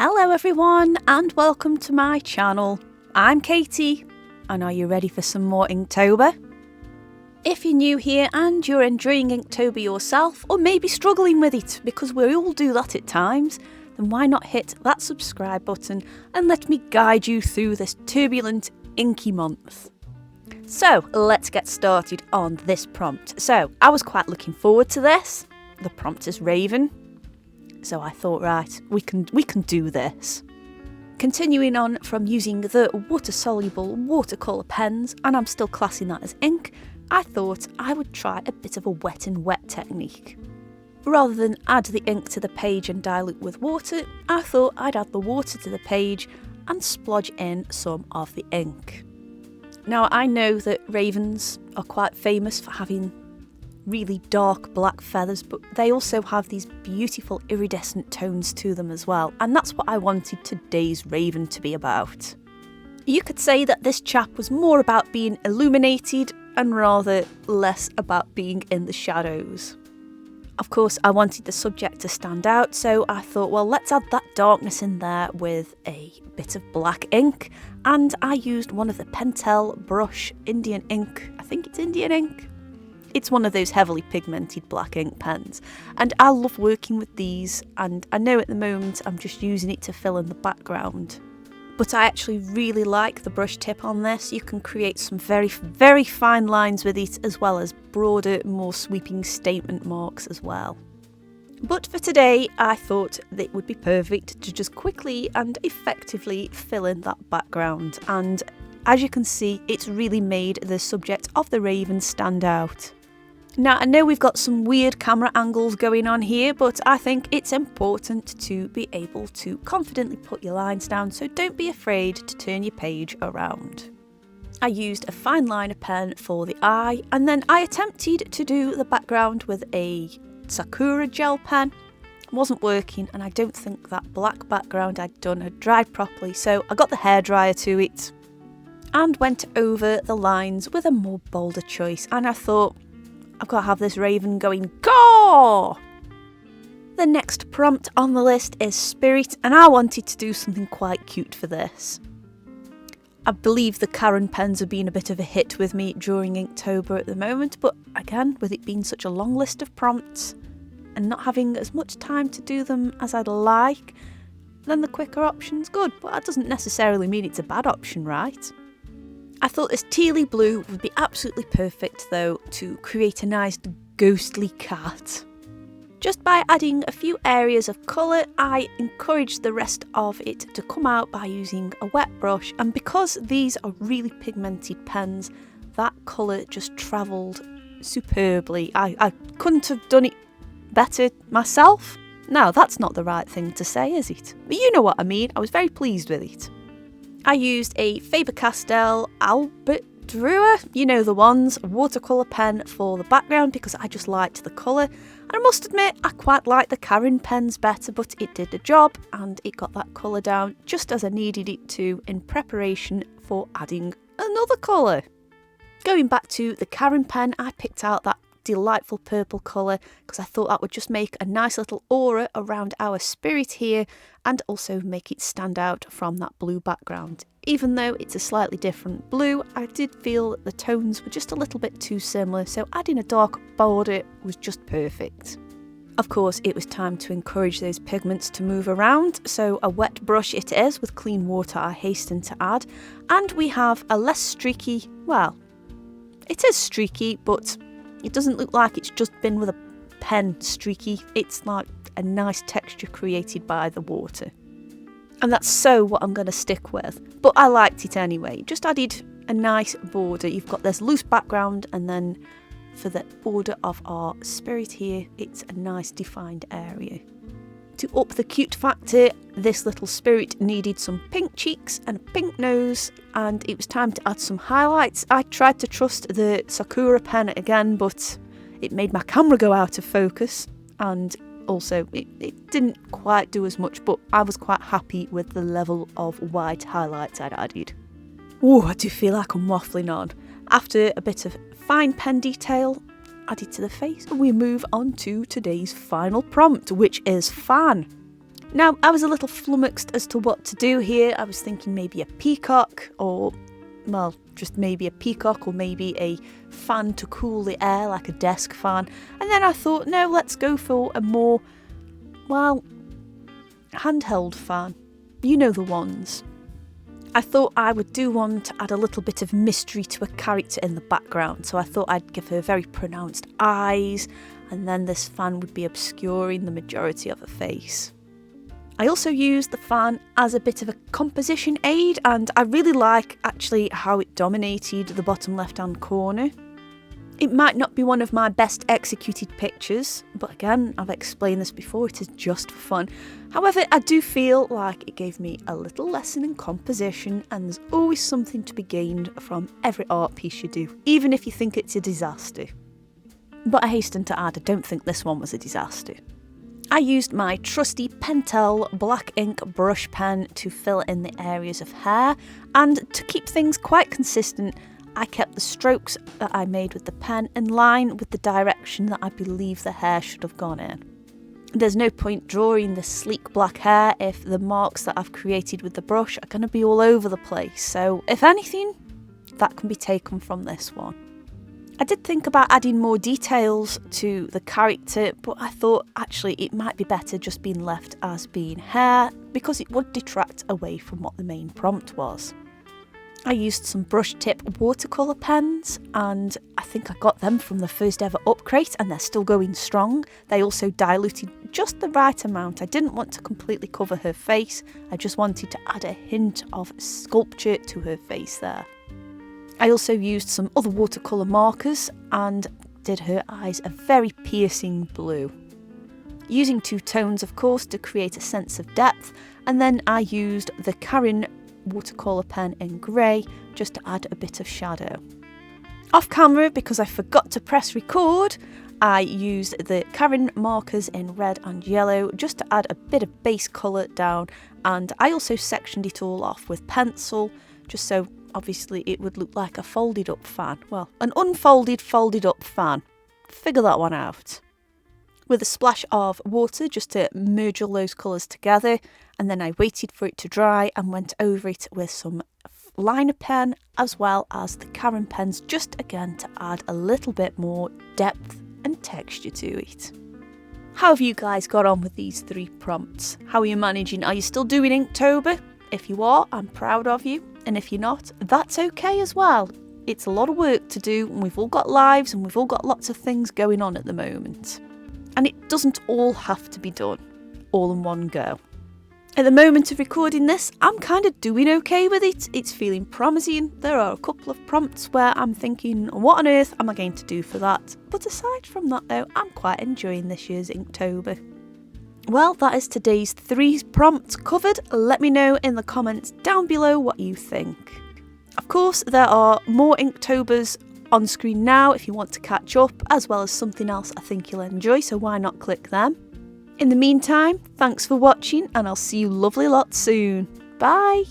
Hello everyone and welcome to my channel. I'm Katie and are you ready for some more Inktober? If you're new here and you're enjoying Inktober yourself or maybe struggling with it because we all do that at times, then why not hit that subscribe button and let me guide you through this turbulent inky month. So let's get started on this prompt. So I was quite looking forward to this. The prompt is Raven. So I thought, right, we can do this. Continuing on from using the water-soluble watercolour pens, and I'm still classing that as ink, I thought I would try a bit of a wet and wet technique. Rather than add the ink to the page and dilute with water, I thought I'd add the water to the page and splodge in some of the ink. Now I know that ravens are quite famous for having really dark black feathers, but they also have these beautiful iridescent tones to them as well, and that's what I wanted today's raven to be about. You could say that this chap was more about being illuminated and rather less about being in the shadows. Of course, I wanted the subject to stand out, so I thought, well, let's add that darkness in there with a bit of black ink, and I used one of the Pentel brush Indian ink. I think it's Indian ink. It's one of those heavily pigmented black ink pens, and I love working with these, and I know at the moment I'm just using it to fill in the background. But I actually really like the brush tip on this. You can create some very, very fine lines with it, as well as broader, more sweeping statement marks as well. But for today, I thought that it would be perfect to just quickly and effectively fill in that background, and as you can see, it's really made the subject of the raven stand out. Now, I know we've got some weird camera angles going on here, but I think it's important to be able to confidently put your lines down, so don't be afraid to turn your page around. I used a fine liner pen for the eye, and then I attempted to do the background with a Sakura gel pen. It wasn't working, and I don't think that black background I'd done had dried properly, so I got the hairdryer to it and went over the lines with a more bolder choice, and I thought, I've got to have this raven going caw! The next prompt on the list is Spirit, and I wanted to do something quite cute for this. I believe the Karen pens have been a bit of a hit with me during Inktober at the moment, but again, with it being such a long list of prompts and not having as much time to do them as I'd like, then the quicker option's good, but that doesn't necessarily mean it's a bad option, right? I thought this tealy blue would be absolutely perfect though to create a nice ghostly cat. Just by adding a few areas of colour, I encouraged the rest of it to come out by using a wet brush, and because these are really pigmented pens, that colour just travelled superbly. I couldn't have done it better myself. Now that's not the right thing to say, is it? But you know what I mean, I was very pleased with it. I used a Faber-Castell Albert Drewer, you know the ones, watercolour pen for the background because I just liked the colour. And I must admit, I quite like the Karen pens better, but it did the job and it got that colour down just as I needed it to in preparation for adding another colour. Going back to the Karen pen, I picked out that delightful purple colour because I thought that would just make a nice little aura around our spirit here and also make it stand out from that blue background. Even though it's a slightly different blue, I did feel that the tones were just a little bit too similar, so adding a dark border was just perfect. Of course, it was time to encourage those pigments to move around, so a wet brush it is with clean water I hastened to add, and we have a less streaky, well, it is streaky, but it doesn't look like it's just been with a pen streaky. It's like a nice texture created by the water. And that's so what I'm going to stick with. But I liked it anyway. Just added a nice border. You've got this loose background, and then for the border of our spirit here, it's a nice defined area. To up the cute factor, this little spirit needed some pink cheeks and a pink nose, and it was time to add some highlights. I tried to trust the Sakura pen again, but it made my camera go out of focus, and also it didn't quite do as much, but I was quite happy with the level of white highlights I'd added. Oh, I do feel like I'm waffling on. After a bit of fine pen detail added to the face, we move on to today's final prompt, which is fan. Now, I was a little flummoxed as to what to do here. I was thinking maybe a peacock or, well, just maybe a peacock or maybe a fan to cool the air, like a desk fan. And then I thought, no, let's go for a more, well, handheld fan. You know the ones. I thought I would do one to add a little bit of mystery to a character in the background. So I thought I'd give her very pronounced eyes, and then this fan would be obscuring the majority of her face. I also used the fan as a bit of a composition aid, and I really like actually how it dominated the bottom left hand corner. It might not be one of my best executed pictures, but again, I've explained this before, it is just for fun. However, I do feel like it gave me a little lesson in composition, and there's always something to be gained from every art piece you do, even if you think it's a disaster. But I hasten to add, I don't think this one was a disaster. I used my trusty Pentel black ink brush pen to fill in the areas of hair, and to keep things quite consistent, I kept the strokes that I made with the pen in line with the direction that I believe the hair should have gone in. There's no point drawing this sleek black hair if the marks that I've created with the brush are going to be all over the place, so if anything, that can be taken from this one. I did think about adding more details to the character, but I thought actually it might be better just being left as being hair because it would detract away from what the main prompt was. I used some brush tip watercolour pens, and I think I got them from the first ever upgrade, and they're still going strong. They also diluted just the right amount. I didn't want to completely cover her face, I just wanted to add a hint of sculpture to her face there. I also used some other watercolour markers and did her eyes a very piercing blue. Using two tones, of course, to create a sense of depth, and then I used the Karen watercolour pen in grey just to add a bit of shadow. Off camera, because I forgot to press record, I used the Karen markers in red and yellow just to add a bit of base colour down, and I also sectioned it all off with pencil just so obviously it would look like a folded up fan. Well, an unfolded folded up fan. Figure that one out. With a splash of water just to merge all those colours together, and then I waited for it to dry and went over it with some liner pen as well as the Karen pens, just again to add a little bit more depth and texture to it. How have you guys got on with these 3 prompts? How are you managing? Are you still doing Inktober? If you are, I'm proud of you, and if you're not, that's okay as well. It's a lot of work to do, and we've all got lives and we've all got lots of things going on at the moment. And it doesn't all have to be done all in one go. At the moment of recording this, I'm kind of doing okay with it. It's feeling promising. There are a couple of prompts where I'm thinking, what on earth am I going to do for that? But aside from that though, I'm quite enjoying this year's Inktober. Well, that is today's 3 prompts covered. Let me know in the comments down below what you think. Of course, there are more Inktobers on screen now if you want to catch up, as well as something else I think you'll enjoy, so why not click them? In the meantime, thanks for watching, and I'll see you lovely lot soon. Bye!